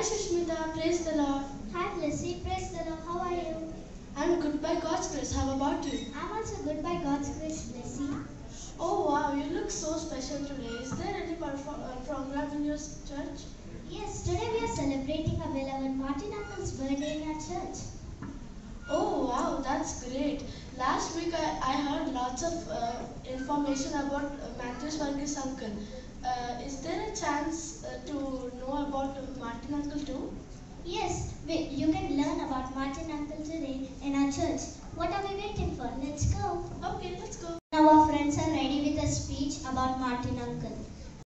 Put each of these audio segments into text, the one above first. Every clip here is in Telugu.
Sushmita, praise the Lord. Hi Blessy, praise the Lord. How are you? I'm good by God's grace. How about you? I'm also good by God's grace, Blessy. Oh wow, you look so special today. Is there any program in your church? Yes, today we are celebrating our beloved Martin Uncle's birthday in our church. Oh wow, that's great. Last week I heard lots of information about Matthews Varghese uncle. Is there a chance to know about Martin uncle too? Yes, you can learn about Martin Uncle today in our church. What are we waiting for? Let's go. Okay, let's go. Now our friends are ready with a speech about Martin Uncle.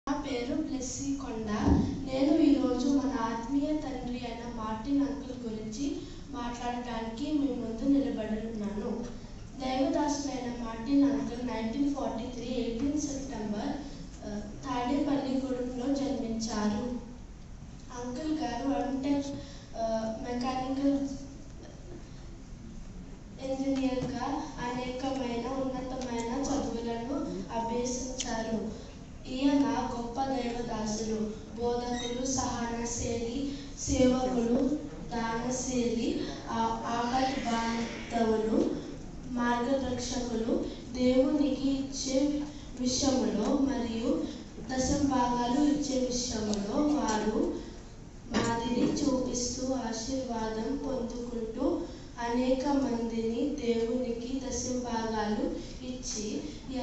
నా పేరు బ్లెస్సీ కొండ. నేను ఈరోజు మన ఆత్మీయ తండ్రి అయిన మార్టిన్ అంకుల్ గురించి మాట్లాడటానికి మీ ముందు నిలబడి ఉన్నాను. దైవదాసులైన మార్టిన్ అంకుల్ 1943 18 సెప్టెంబర్ తాడేపల్లిగూడెంలో జన్మించారు. అంకుల్ గారు ఎంటెక్ మెకానికల్ ఇంజనీర్గా అనేకమైన ఉన్నతమైన చదువులను అభ్యసించారు. ఈయన గొప్ప దైవదాసులు, బోధకులు, సహనశీలి, సేవకులు, దానశీలి, ఆపత్ బాంధవులు, మార్గదర్శకులు. దేవునికి ఇచ్చే విషయంలో మరియు దశంభాగాలు ఇచ్చే విషయంలో వారు మాదిరి చూపిస్తూ ఆశీర్వాదం పొందుకుంటూ అనేక మందిని దేవునికి దశంభాగాలు ఇచ్చి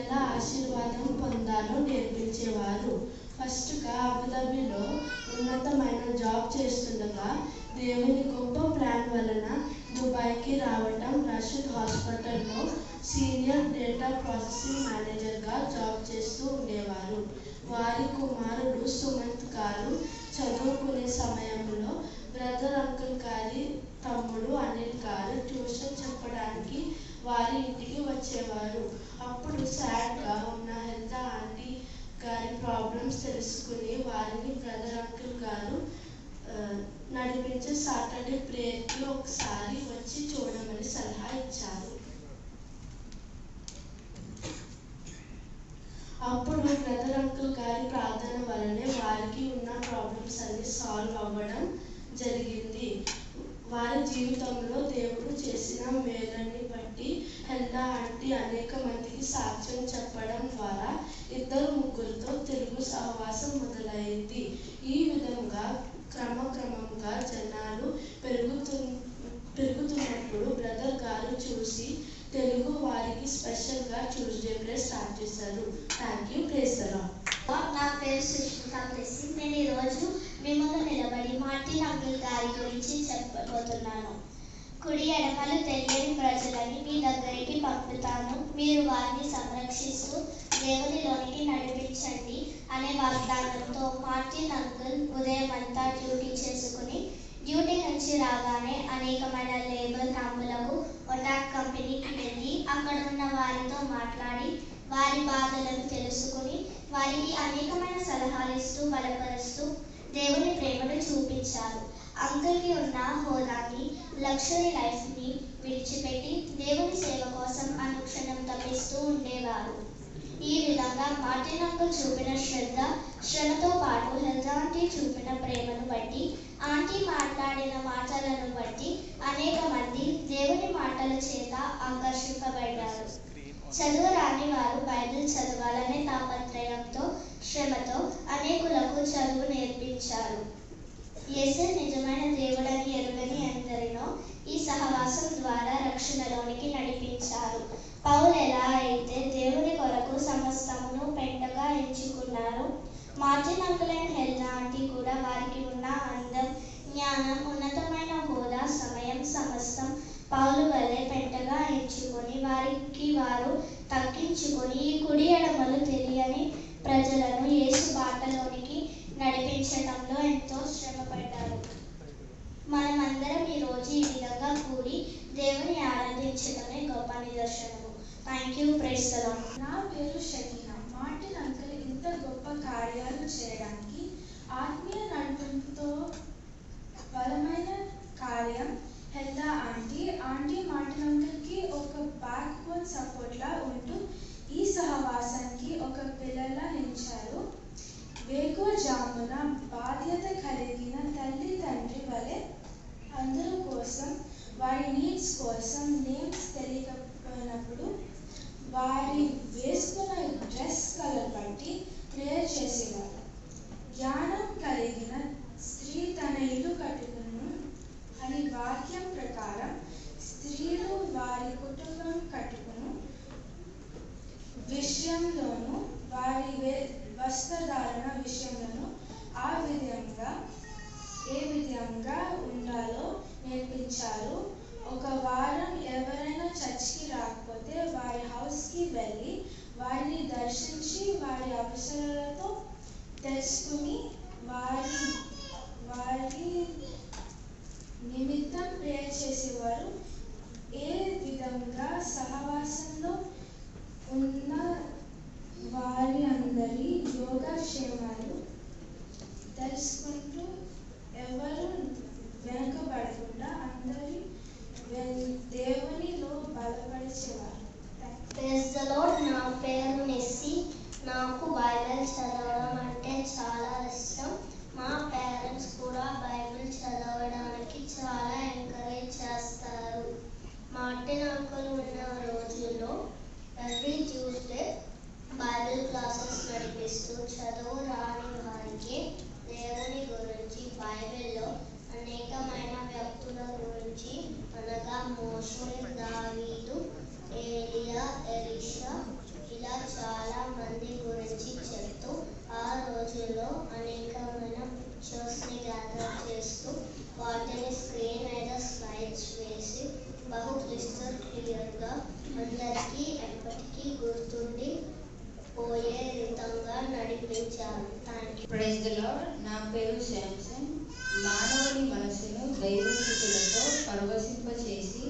ఎలా ఆశీర్వాదం పొందాలో నేర్పించేవారు. ఫస్ట్గా అబుదాబిలో ఉన్నతమైన జాబ్ చేస్తుండగా దేవుని గొప్ప ప్లాన్ వలన దుబాయ్కి రావటం, రషీద్ హాస్పిటల్లో సీనియర్ డేటా ప్రాసెసింగ్ మేనేజర్గా జాబ్ చేస్తూ ఉండేవారు. వారి కుమారుడు సుమంత్ గారు చదువుకునే సమయంలో బ్రదర్ అంకుల్ గారి తమ్ముడు అనిల్ గారు ట్యూషన్ చెప్పడానికి వారి ఇంటికి వచ్చేవారు. అప్పుడు సాడ్గా ఉన్న హెల్దా ఆంటీ గారి ప్రాబ్లమ్స్ తెలుసుకుని వారిని బ్రదర్ అంకుల్ గారు నడిపించే సాటర్డే ప్రేయర్కి ఒకసారి వచ్చి చూడమని సలహా ఇచ్చారు. అప్పుడు బ్రదర్ అంకుల్ గారి ప్రార్థన వలనే వారికి ఉన్న ప్రాబ్లమ్స్ అన్ని సాల్వ్ అవ్వడం జరిగింది. వారి జీవితంలో దేవుడు చేసిన మేలని బట్టి హెల్దా ఆంటీ అనేక మందికి సాక్ష్యం చెప్పడం ద్వారా ఇద్దరు ముగ్గురితో తెలుగు సహవాసం మొదలైంది. ఈ విధంగా క్రమక్రమంగా జనాలు పెరుగుతున్నప్పుడు బ్రదర్ గారు చూసి తెలుగు వారికి స్పెషల్గా ట్యూస్డే ప్రేయర్ స్టార్ట్ చేశారు. Thank you. Praise the Lord. నా పేరు సుష్మిత బ్లెస్సీ. నేను ఈరోజు మీ ముందు నిలబడి మార్టిన్ అంకుల్ గారి గురించి చెప్పబోతున్నాను. కుడి ఎడమలు తెలియని ప్రజలని మీ దగ్గరికి పంపుతాను, మీరు వారిని సంరక్షిస్తూ దేవునిలోనికి నడిపించండి అనే వాగ్దానంతో మార్టిన్ అంకుల్ ఉదయం అంతా డ్యూటీ చేసుకుని డ్యూటీ నుంచి రాగానే అనేకమైన లేబర్ క్యాంపులకు ఒటాక్ కంపెనీకి వెళ్ళి అక్కడ ఉన్న వారితో మాట్లాడి వారి బాధలను తెలుసుకుని వారికి అనేకమైన సలహాలు ఇస్తూ బలపరుస్తూ దేవుని ప్రేమను చూపించారు. అంకుల్కి ఉన్న హోదాని, లగ్జరీ లైఫ్ని విడిచిపెట్టి దేవుని సేవ కోసం అనుక్షణం తప్పిస్తూ ఉండేవారు. ఈ విధంగా మార్టిన్ అంకుల్ చూపిన శ్రమతో పాటు హెల్దా ఆంటీ చూపిన ప్రేమను బట్టి, ఆంటీ మాట్లాడిన మాటలను బట్టి అనేక మంది దేవుని మాటల చేత ఆకర్షింపబడ్డారు. చదువు రాని వారు బైబిల్ చదవాలనే తాపత్రయంతో, శ్రమతో అనేకులకు చదువు నేర్పించారు. యేసే నిజమైన దేవుడని ఎరుగని ఎందరినో ఈ సహవాసం ద్వారా రక్షణలోనికి నడిపించారు. పౌలు ఎలా అయితే దేవుని కొరకు సమస్తమును పెంటగా ఎంచుకున్నారు, Martin uncle and Hilda aunty కూడా వారికి ఉన్న అందం, జ్ఞానం, ఉన్నతమైన హోదా, సమయం సమస్తం పౌలు వలె పెంటగా ఎంచుకొని వారికి వారు తగ్గించుకొని ఈ కుడి ఎడమలు తెలియని ప్రజలను యేసు బాటలోనికి నడిపించడంలో ఎంతో శ్రమపడ్డారు. మనమందరం ఈరోజు ఈ విధంగా కూడి దేవుని ఆరాధించడమే గొప్ప నిదర్శనము. Thank you. Praise the Lord. నా పేరు షకీనా. మార్టిన్ అంకుల్ ఇంత గొప్ప కార్యాలు చేయడానికి ఆత్మీయ నడిపింపుతో బలమైన కార్యం హెల్దా ఆంటీ. మార్టిన్ అంకుల్కి ఒక బ్యాక్ బోన్ సపోర్ట్లా ఉంటూ ఈ సహవాసానికి ఒక పిల్లలా నిలిచారు. వేకువజామున బాధ్యత కలిగిన తల్లి తండ్రి ఉంచారు. ఒక వారం ఎవరైనా చర్చ్కి రాకపోతే వారి హౌస్కి వెళ్ళి వారిని దర్శించి వారి అవసరాలతో తెలుసుకుని వారి నిమిత్తం ప్రేయర్ చేసేవారు. ఏ విధంగా సహవాసంలో ఉన్న వారి అందరి యోగక్షేమాలు తెలుసుకుంటూ ఎవరు వెనుకబడకుండా అందరి దేవునిలో బలపరిచేవారు. Praise the Lord. నా పేరు నెస్సీ. నాకు బైబిల్ చదవడం అంటే చాలా ఇష్టం. మా పేరెంట్స్ కూడా బైబిల్ చదవడానికి చాలా ఎంకరేజ్ చేస్తారు. మార్టిన్ అంకుల్ ఉన్న రోజుల్లో ఎవ్రీ ట్యూస్డే బైబిల్ క్లాసెస్ నడిపిస్తూ చదువు రాని వారికి దేవుని గురించి బైబిల్లో అనేకమైన వ్యక్తుల గురించి అనగా మోషే, దావీదు, ఏలియా, ఎలీషా ఇలా చాలా మంది గురించి చెప్తూ ఆ రోజుల్లో అనేకమైన పిక్చర్స్ని గ్యాదర్ చేస్తూ వాటిని స్క్రీన్ మీద స్లైడ్స్ వేసి బహు క్లిస్టర్ క్లియర్గా అందరికీ ఎప్పటికీ గుర్తుండి పోయే విధంగా నడిపించారు. Praise the Lord. నా పేరు శాంసన్. మానవుని మనసును దైవస్థితులతో పరవశింపచేసి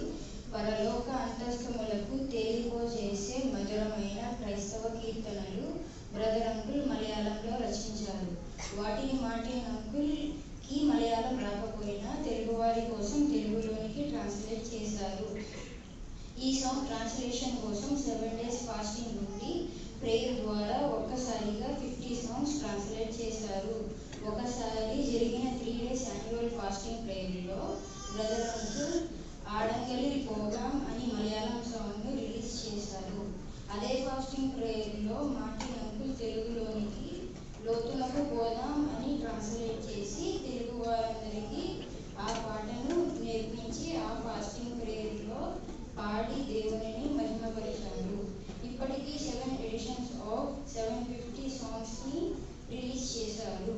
పరలోక అంతస్తములకు తేలిపోచేసే మధురమైన క్రైస్తవ కీర్తనలు బ్రదర్ అంకుల్ మలయాళంలో రచించారు. వాటిని మార్టిన్ అంకుల్కి మలయాళం రాకపోయినా తెలుగువారి కోసం తెలుగులోనికి ట్రాన్స్లేట్ చేశారు. ఈ సాంగ్ ట్రాన్స్లేషన్ కోసం 7 days ఫాస్టింగ్ నుండి ప్రేయర్ ద్వారా ఒక్కసారిగా 50 songs ట్రాన్స్లేట్ చేశారు. ఒకసారి జరిగిన 3 days యాన్యువల్ ఫాస్టింగ్ ప్రేయర్లో బ్రదర్ అంకుల్ ఆడంగలి పోగాం అని మలయాళం సాంగ్ను రిలీజ్ చేశారు. అదే ఫాస్టింగ్ ప్రేయర్లో మార్టిన్ అంకుల్ తెలుగులోనికి లోతులకు పోదాం అని ట్రాన్స్లేట్ చేసి తెలుగు వారందరికీ ఆ పాటను నేర్పించి ఆ ఫాస్టింగ్ ప్రేయర్లో పాడి దేవునిని మహిమపరిచారు. ఇప్పటికీ 7 editions ఆఫ్ 750 songs-ని రిలీజ్ చేశారు.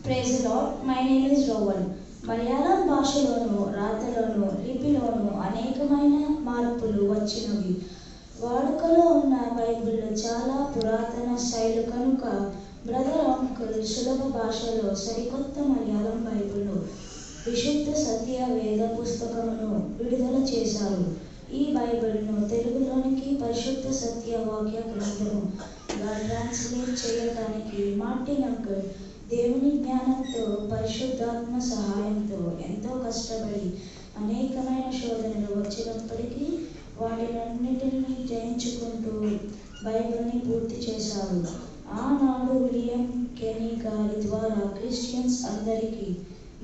Praise the Lord. My name is Rowan. Malayalam భాషలోను రాతలోను లిపిలోను అనేకమైన మార్పులు వచ్చినవి. వాడుకలో ఉన్న బైబిల్ చాలా పురాతన శైలి కనుక బ్రదర్ అంకుల్ సులభ భాషలో సరికొత్త మలయాళం బైబిల్ను విశుద్ధ సత్య వేద పుస్తకమును విడుదల చేశారు. ఈ బైబిల్ను తెలుగులోనికి పరిశుద్ధ సత్య వాక్య గ్రంథముగా ట్రాన్స్లేట్ చేయడానికి మార్టిన్ అంకుల్ దేవుని జ్ఞానంతో పరిశుద్ధాత్మ సహాయంతో ఎంతో కష్టపడి అనేకమైన శోధనలు వచ్చినప్పటికీ వాటినన్నిటిని జయించుకుంటూ బైబిల్ని పూర్తి చేశారు. ఆనాడు విలియం కెనీ గారి ద్వారా క్రిస్టియన్స్ అందరికీ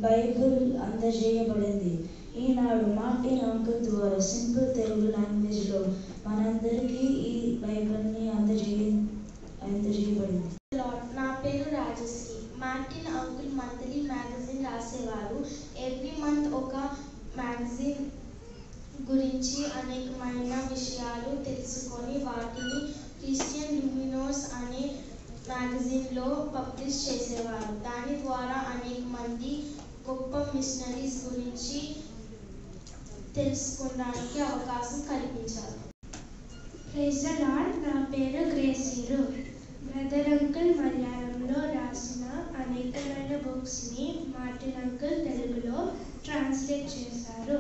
బైబిల్ అందజేయబడింది. ఈనాడు మార్టిన్ అంకుల్ ద్వారా సింపుల్ తెలుగు లాంగ్వేజ్లో మనందరికీ ఈ బైబిల్ని అందజేయబడింది. నా పేరు Rajashree. Martin uncle monthly magazine రాసేవారు. ఎవ్రీ మంత్ ఒక మ్యాగజైన్ గురించి అనేకమైన విషయాలు తెలుసుకొని వాటిని క్రిస్టియన్ లూమినోస్ అనే మ్యాగజైన్లో పబ్లిష్ చేసేవారు. దాని ద్వారా అనేక మంది గొప్ప మిషనరీస్ గురించి తెలుసుకోవడానికి అవకాశం కల్పించారు. Praise the Lord. నా పేరు గ్రేసీరు. బ్రదర్ అంకుల్ మలయాళంలో రాసిన అనేకమైన బుక్స్ని మార్టిన్ అంకుల్ తెలుగులో ట్రాన్స్లేట్ చేశారు.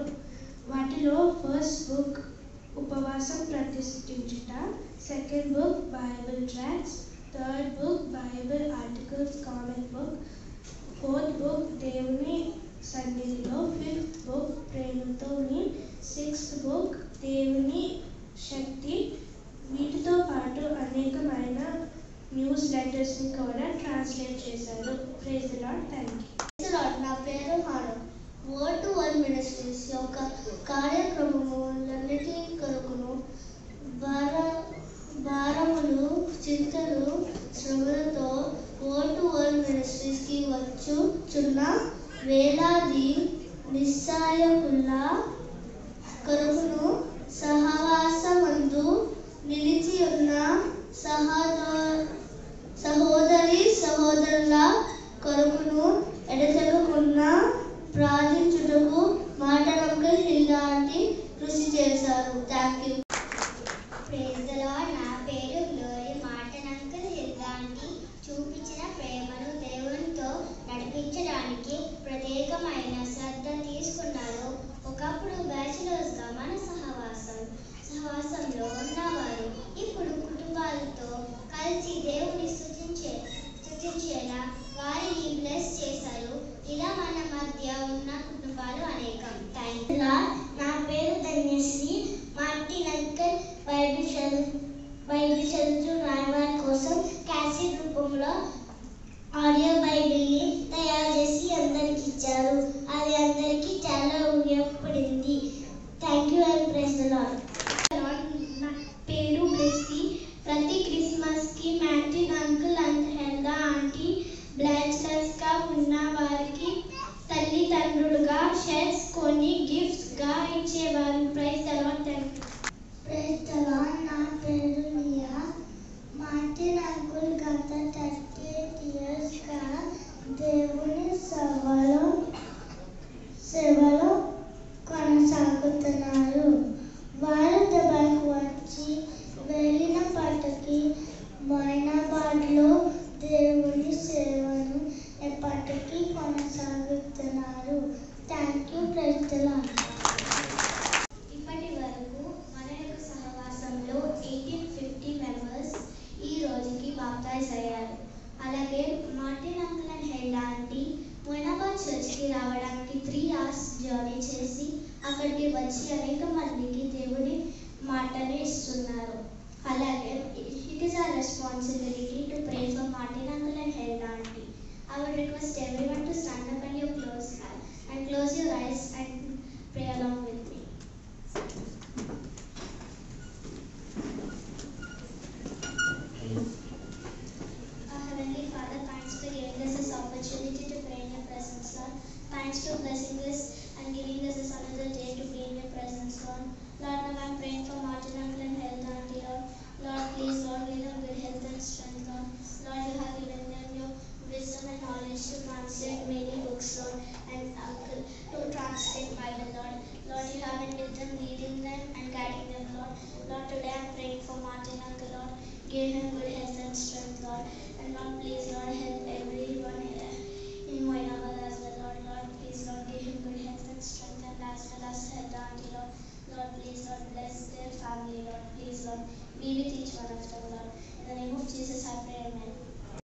వాటిలో ఫస్ట్ బుక్ ఉపవాసం ప్రతిష్ఠించుట, second book Bible tracks, third book Bible articles common book, fourth book దేవుని సన్నిధిలో, ఫిఫ్త్ బుక్ ప్రేమతోని, సిక్స్త్ బుక్ దేవుని శక్తి. వీటితో పాటు అనేకమైన న్యూస్ లెటర్స్ని కూడా ట్రాన్స్లేట్ చేశారు. Praise the Lord. Thank you. Praise the Lord. నా పేరు Hannah. Word to world ministries యొక్క కార్యక్రమములన్నిటి కొరకును భారములు, చింతలు, శ్రమలతో వర్డ్ టు వరల్డ్ మినిస్ట్రీస్కి వచ్చుచున్న వేలాది నిస్సహాయకుల కొరకును సహవాసమందు నిలిచి ఉన్న సహోదరి సహోదరుల కొరకును ఎడతెగకుండా ప్రార్థించుటకు జీవితంలో ఉన్నవారు ఇప్పుడు కుటుంబాలతో కలిసి దేవుని స్తుతించేలా వారిని బ్లెస్ చేశారు. ఇలా మన మధ్య ఉన్న కుటుంబాలు అనేకం. Thank you. నా పేరు ధన్యశ్రీ. మార్టిన్ అంకల్ బైబిల్ చదువుతూ రాయవారి కోసం క్యాసెట్ రూపంలో ఆడియో బైబిల్ని తయారు చేసి అందరికి ఇచ్చారు. అది అందరికీ చాలా ఉపయోగపడింది. Thank you and praise the Lord. నా పేరు బ్లెస్సీ. ప్రతి క్రిస్మస్కి Martin uncle and Hilda aunty బ్యాచిలర్స్గా ఉన్న వారికి తల్లిదండ్రులుగా షర్ట్స్ కొని గిఫ్ట్స్గా ఇచ్చేవారు. Praise the Lord. Thank you. Praise the Lord. నా పేరు మియా. మార్టిన్ అంకుల్ గత 38 ఇయర్స్గా దేవుని సేవలో కొనసాగుతున్నారు. వారు దుబాయ్కు వచ్చి వెళ్ళినప్పటికీ మొయినాబాద్లో దేవుని సేవను ఎప్పటికీ కొనసాగుతున్నారు. Thank you. Praise the Lord. ఇప్పటి వరకు మన యొక్క సహవాసంలో 1850 మెంబర్స్ ఈ రోజుకి బాప్టైజ్ అయ్యారు. అలాగే Martin uncle and Helda aunty Moinabad చర్చ్కి రావడానికి 3 hours జర్నీ చేసి అక్కడికి వచ్చి అనేక మందికి దేవుని మాటను ఇస్తున్నారు. అలాగే it is our responsibility to pray for Martin uncle and Helda aunty. I would request everyone to stand up and close your eyes and pray along with me. Heavenly Father, thanks for giving us this opportunity to pray in your presence, Lord. Thanks for blessing us and giving us this another day to be in your presence, Lord. Lord, now I'm praying for Martin uncle and health auntie, Lord. Lord, please, Lord, give them good health and strength, Lord. Lord, you have given them your wisdom and knowledge to translate many books, Lord, and uncle to translate Bible, Lord. Lord, you have been with them, leading them and guiding them, Lord. Lord, today I'm praying for Martin uncle, Lord. Give him good health and strength, Lord. And Lord, please, Lord, help everyone here in Moinabad as well, Lord. Lord, please, Lord, give him good health and strength, and as well as help the auntie, Lord. Lord, please, Lord, bless their family, Lord. Please, Lord, be with each one of them, Lord. In the name of Jesus, I pray, amen.